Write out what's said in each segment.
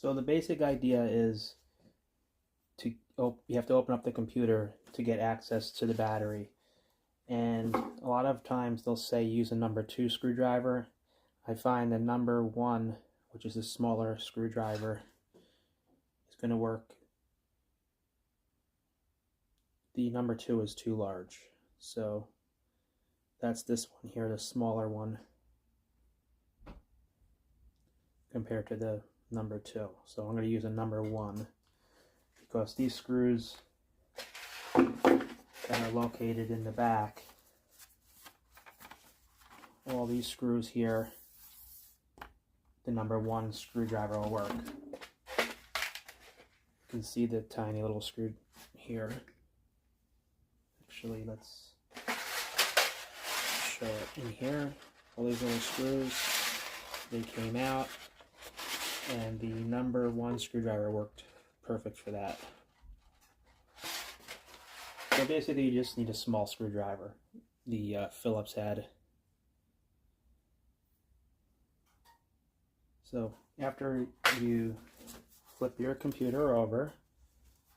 So the basic idea is you have to open up the computer to get access to the battery. And a lot of times they'll say use a number 2 screwdriver. I find the number 1, which is a smaller screwdriver, is going to work. The number 2 is too large. So that's this one here, the smaller one, compared to the number 2. So I'm going to use a number 1 because these screws that are located in the back, all these screws here, the number 1 screwdriver will work. You can see the tiny little screw here. Actually, let's show it in here. All these little screws, they came out, and the number 1 screwdriver worked perfect for that. So basically you just need a small screwdriver, the Phillips head. So after you flip your computer over,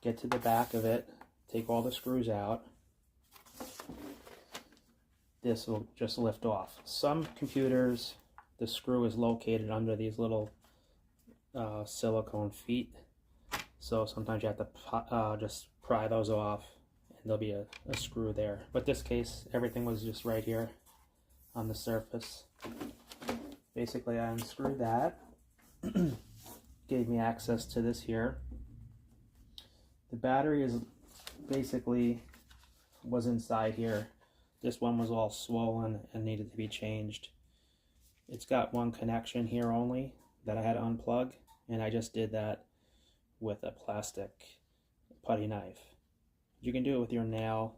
get to the back of it, take all the screws out, this will just lift off. Some computers, the screw is located under these little silicone feet, so sometimes you have to just pry those off and there'll be a screw there. But this case, everything was just right here on the surface. Basically I unscrewed that, gave me access to this here. The battery is basically was inside here. This one was all swollen and needed to be changed. It's got one connection here only that I had to unplug, and I just did that with a plastic putty knife. You can do it with your nail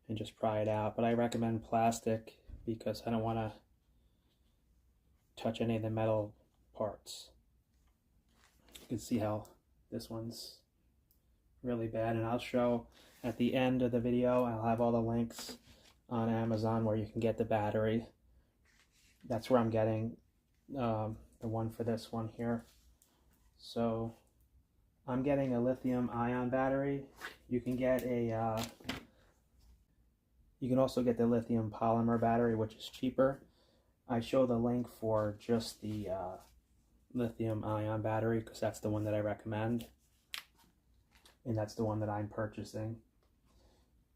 and just pry it out, but I recommend plastic because I don't want to touch any of the metal parts. You can see how this one's really bad, and I'll show at the end of the video, I'll have all the links on Amazon where you can get the battery. That's where I'm getting the one for this one here. So I'm getting a lithium ion battery. You can get a you can also get the lithium polymer battery, which is cheaper. I show the link for just the lithium ion battery because that's the one that I recommend, and that's the one that I'm purchasing.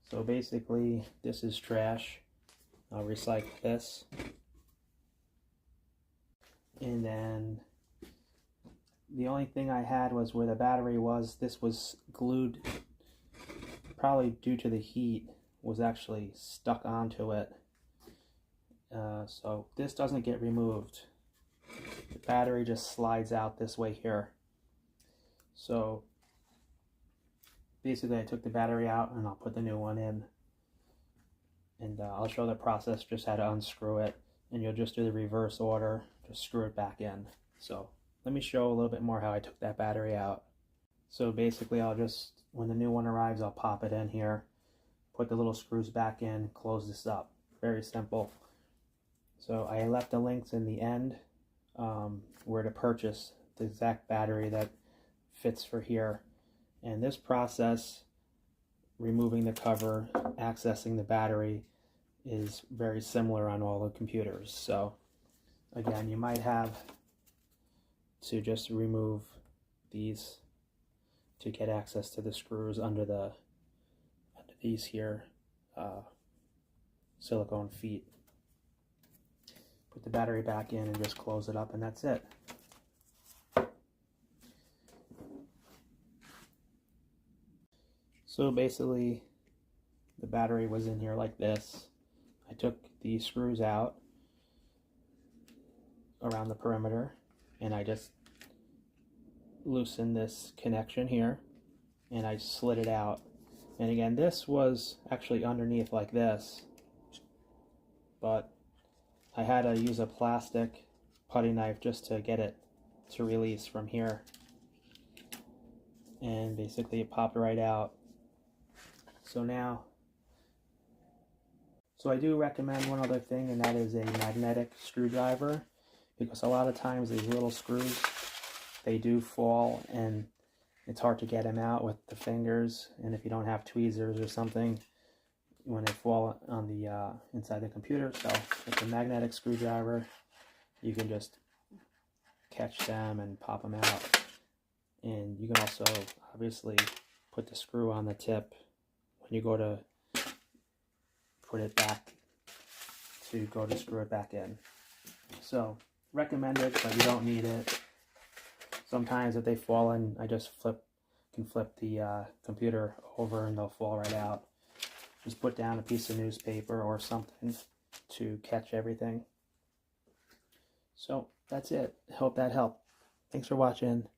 So basically this is trash. I'll recycle this. And then the only thing I had was where the battery was, this was glued, probably due to the heat, was actually stuck onto it. So this doesn't get removed. The battery just slides out this way here. So basically I took the battery out and I'll put the new one in. And I'll show the process, just how to unscrew it. And you'll just do the reverse order, just screw it back in. So let me show a little bit more how I took that battery out. So basically I'll just, when the new one arrives, I'll pop it in here, put the little screws back in, close this up. Very simple. So I left the links in the end where to purchase the exact battery that fits for here. And this process, removing the cover, accessing the battery, is very similar on all the computers. So again, you might have to just remove these to get access to the screws under these here silicone feet. Put the battery back in and just close it up, and that's it. So basically the battery was in here like this. I took the screws out around the perimeter and I just loosened this connection here and I slid it out. And again, this was actually underneath like this, but I had to use a plastic putty knife just to get it to release from here. And basically it popped right out. So now, I do recommend one other thing, and that is a magnetic screwdriver, because a lot of times these little screws they do fall, and it's hard to get them out with the fingers. And if you don't have tweezers or something, when they fall on the inside the computer, so with a magnetic screwdriver, you can just catch them and pop them out. And you can also obviously put the screw on the tip when you go to put it back, to go to screw it back in. So recommend it, but you don't need it. Sometimes if they fall in, I just can flip the computer over and they'll fall right out. Just put down a piece of newspaper or something to catch everything. So that's it. I hope that helped. Thanks for watching.